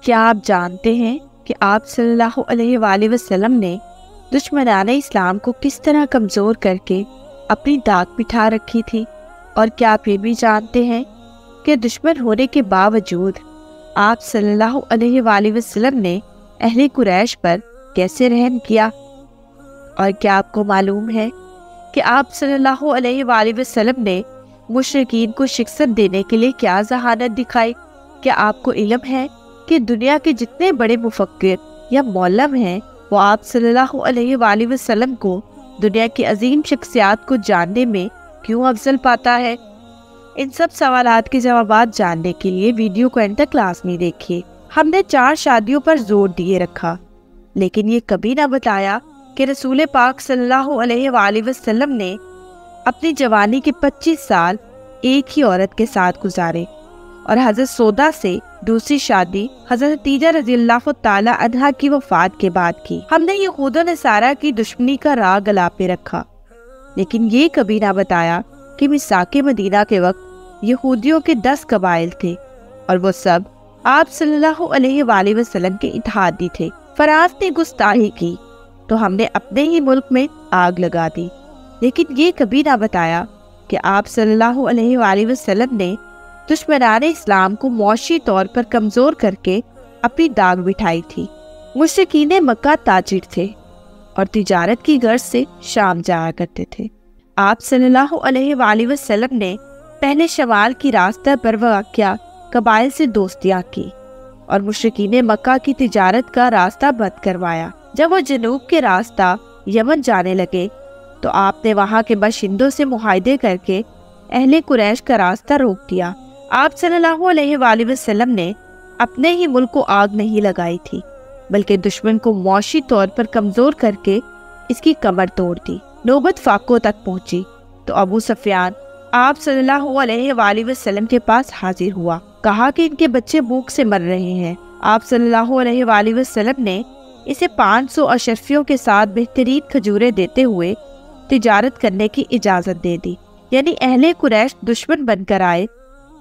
کیا آپ جانتے ہیں کہ آپ صلی اللہ علیہ وآلہ وسلم نے دشمنان اسلام کو کس طرح کمزور کر کے اپنی داغ بٹھا رکھی تھی؟ اور کیا آپ یہ بھی جانتے ہیں کہ دشمن ہونے کے باوجود آپ صلی اللہ علیہ وآلہ وسلم نے اہل قریش پر کیسے رحم کیا؟ اور کیا آپ کو معلوم ہے کہ آپ صلی اللہ علیہ وآلہ وسلم نے مشرکین کو شکست دینے کے لیے کیا ذہانت دکھائی؟ کیا آپ کو علم ہے کہ دنیا کے جتنے بڑے مفکر یا مولم ہیں وہ آپ صلی اللہ علیہ وآلہ وسلم کو دنیا کی عظیم شخصیات کو جاننے میں کیوں افضل پاتا ہے؟ ان سب سوالات کے جوابات جاننے کے لیے ویڈیو کو اینڈ تک لازمی دیکھیے۔ ہم نے 4 شادیوں پر زور دیے رکھا، لیکن یہ کبھی نہ بتایا کہ رسول پاک صلی اللہ علیہ وآلہ وسلم نے اپنی جوانی کے 25 سال ایک ہی عورت کے ساتھ گزارے اور حضرت سودا سے دوسری شادی حضرت خدیجہ رضی اللہ تعالی عنہا کی وفات کے بعد کی۔ ہم نے یہود و نصارہ کی دشمنی کا راگ گلا پہ رکھا، لیکن یہ کبھی نہ بتایا کہ میثاق مدینہ کے وقت یہودیوں کے 10 قبائل تھے اور وہ سب آپ صلی اللہ علیہ وآلہ وسلم کے اتحادی تھے۔ فرانس نے گستاخی کی تو ہم نے اپنے ہی ملک میں آگ لگا دی، لیکن یہ کبھی نہ بتایا کہ آپ صلی اللہ علیہ وآلہ وسلم نے دشمنان اسلام کو معاشی طور پر کمزور کر کے اپنی داغ بٹھائی تھی۔ مشرکین مکہ تاجر تھے اور تجارت کی غرض سے شام جایا کرتے تھے۔ آپ صلی اللہ علیہ وآلہ وسلم نے پہلے شمال کی راستہ پر واقع قبائل سے دوستیاں کی اور مشرکین مکہ کی تجارت کا راستہ بند کروایا۔ جب وہ جنوب کے راستہ یمن جانے لگے تو آپ نے وہاں کے باشندوں سے معاہدے کر کے اہل قریش کا راستہ روک دیا۔ آپ صلی اللہ علیہ وآلہ وسلم نے اپنے ہی ملک کو آگ نہیں لگائی تھی، بلکہ دشمن کو معاشی طور پر کمزور کر کے اس کی کمر توڑ دی۔ نوبت فاقوں تک پہنچی تو ابو سفیان آپ صلی اللہ علیہ وآلہ وسلم کے پاس حاضر ہوا، کہا کہ ان کے بچے بھوک سے مر رہے ہیں۔ آپ صلی اللہ علیہ وآلہ وسلم نے اسے 500 اشرفیوں کے ساتھ بہترین کھجوریں دیتے ہوئے تجارت کرنے کی اجازت دے دی، یعنی اہل قریش دشمن بن کر آئے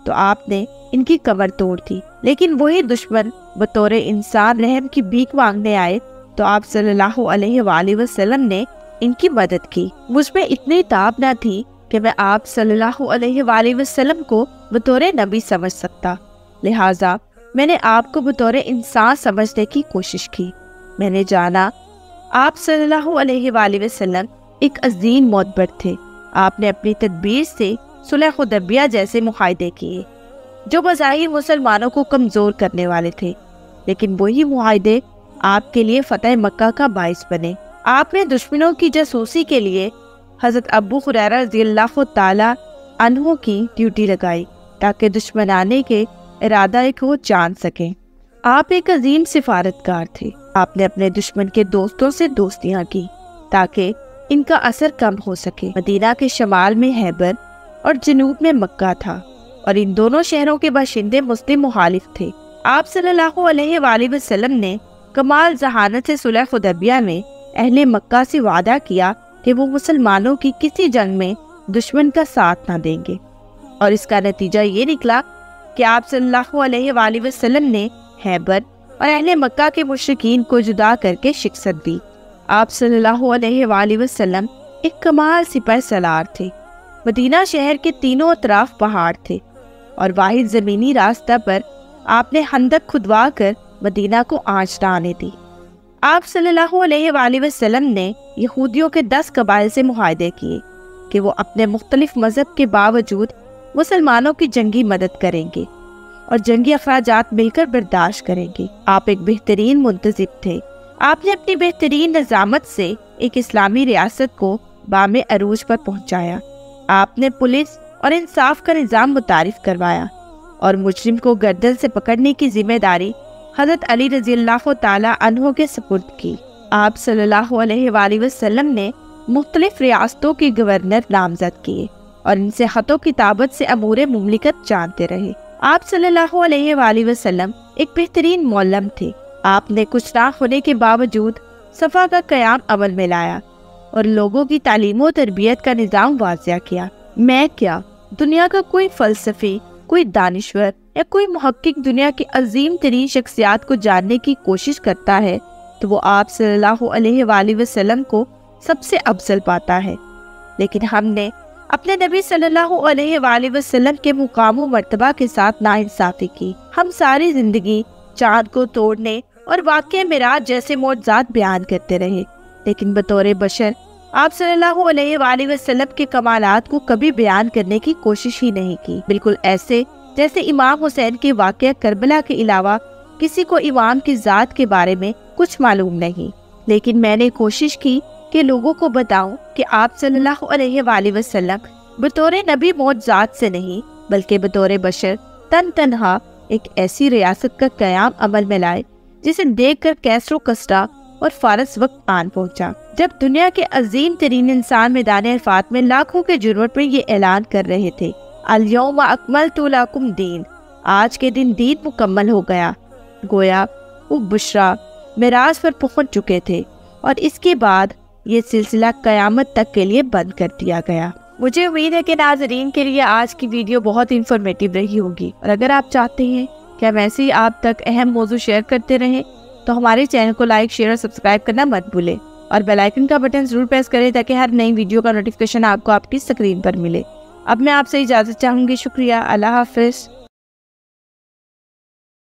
تو آپ نے ان کی کمر توڑ دی، لیکن وہی دشمن بطور انسان رحم کی بھیک مانگنے آئے تو آپ صلی اللہ علیہ وآلہ وسلم نے ان کی مدد کی۔ مجھ میں اتنی تاب نہ تھی کہ میں آپ صلی اللہ علیہ وآلہ وسلم کو بطور نبی سمجھ سکتا، لہٰذا میں نے آپ کو بطور انسان سمجھنے کی کوشش کی۔ میں نے جانا آپ صلی اللہ علیہ وآلہ وسلم ایک عظیم معتبر تھے۔ آپ نے اپنی تدبیر سے صلح حدیبیہ جیسے معاہدے کیے جو بظاہر مسلمانوں کو کمزور کرنے والے تھے، لیکن وہی معاہدے آپ کے لیے فتح مکہ کا باعث بنے۔ آپ نے دشمنوں کی جاسوسی کے لیے حضرت ابو ہریرہ رضی اللہ تعالی عنہ کی ڈیوٹی لگائی تاکہ دشمنانے کے ارادہ کو جان سکیں۔ آپ ایک عظیم سفارتکار تھے۔ آپ نے اپنے دشمن کے دوستوں سے دوستیاں کی تاکہ ان کا اثر کم ہو سکے۔ مدینہ کے شمال میں خیبر اور جنوب میں مکہ تھا اور ان دونوں شہروں کے باشندے مسلم مخالف تھے۔ آپ صلی اللہ علیہ وآلہ وسلم نے کمال ذہانت سے صلح حدیبیہ میں اہل مکہ سے وعدہ کیا کہ وہ مسلمانوں کی کسی جنگ میں دشمن کا ساتھ نہ دیں گے، اور اس کا نتیجہ یہ نکلا کہ آپ صلی اللہ علیہ وآلہ وسلم نے خیبر اور اہل مکہ کے مشرکین کو جدا کر کے شکست دی۔ آپ صلی اللہ علیہ وآلہ وسلم ایک کمال سپہ سالار تھے۔ مدینہ شہر کے تینوں اطراف پہاڑ تھے اور واحد زمینی راستہ پر آپ نے خندق کھدوا کر مدینہ کو آنچ نہ آنے دی۔ آپ صلی اللہ علیہ وآلہ وسلم نے یہودیوں کے 10 قبائل سے معاہدے کیے کہ وہ اپنے مختلف مذہب کے باوجود مسلمانوں کی جنگی مدد کریں گے اور جنگی اخراجات مل کر برداشت کریں گے۔ آپ ایک بہترین منتظم تھے۔ آپ نے اپنی بہترین نظامت سے ایک اسلامی ریاست کو بام عروج پر پہنچایا۔ آپ نے پولیس اور انصاف کا نظام متعارف کروایا اور مجرم کو گردن سے پکڑنے کی ذمہ داری حضرت علی رضی اللہ تعالی عنہ کے سپرد کی۔ آپ صلی اللہ علیہ وآلہ وسلم نے مختلف ریاستوں کے گورنر نامزد کیے اور ان سے خط و کتابت سے امور مملکت جانتے رہے۔ آپ صلی اللہ علیہ وآلہ وسلم ایک بہترین مولم تھے۔ آپ نے کچھ نہ ہونے کے باوجود صفا کا قیام عمل میں لایا اور لوگوں کی تعلیم و تربیت کا نظام واضح کیا۔ میں کیا، دنیا کا کوئی فلسفی، کوئی دانشور یا کوئی محقق دنیا کی عظیم ترین شخصیات کو جاننے کی کوشش کرتا ہے تو وہ آپ صلی اللہ علیہ وآلہ وسلم کو سب سے افضل پاتا ہے، لیکن ہم نے اپنے نبی صلی اللہ علیہ وآلہ وسلم کے مقام و مرتبہ کے ساتھ ناانصافی کی۔ ہم ساری زندگی چاند کو توڑنے اور واقعہ معراج جیسے معجزات بیان کرتے رہے، لیکن بطور بشر آپ صلی اللہ علیہ وآلہ وسلم کے کمالات کو کبھی بیان کرنے کی کوشش ہی نہیں کی، بالکل ایسے جیسے امام حسین کے واقعہ کربلا کے علاوہ کسی کو امام کی ذات کے بارے میں کچھ معلوم نہیں۔ لیکن میں نے کوشش کی کہ لوگوں کو بتاؤں کہ آپ صلی اللہ علیہ وآلہ وسلم بطور نبی معجزات سے نہیں بلکہ بطور بشر تن تنہا ایک ایسی ریاست کا قیام عمل میں لائے جسے دیکھ کر کیسر و کسرا اور فارس وقت آن پہنچا، جب دنیا کے عظیم ترین انسان میدان عرفات میں لاکھوں کے جرمٹ میں یہ اعلان کر رہے تھے، الیوم اکملت لکم دین، آج کے دن دین مکمل ہو گیا۔ گویا وہ بشرا معراج پر پہنچ چکے تھے اور اس کے بعد یہ سلسلہ قیامت تک کے لیے بند کر دیا گیا۔ مجھے امید ہے کہ ناظرین کے لیے آج کی ویڈیو بہت انفارمیٹیو رہی ہوگی، اور اگر آپ چاہتے ہیں کہ ہم ایسے ہی آپ تک اہم موضوع شیئر کرتے رہیں تو ہمارے چینل کو لائک، شیئر اور سبسکرائب کرنا مت بھولیں، اور بیل آئیکن کا بٹن ضرور پریس کریں تاکہ ہر نئی ویڈیو کا نوٹیفیکیشن آپ کو آپ کی اسکرین پر ملے۔ اب میں آپ سے اجازت چاہوں گی، شکریہ، اللہ حافظ۔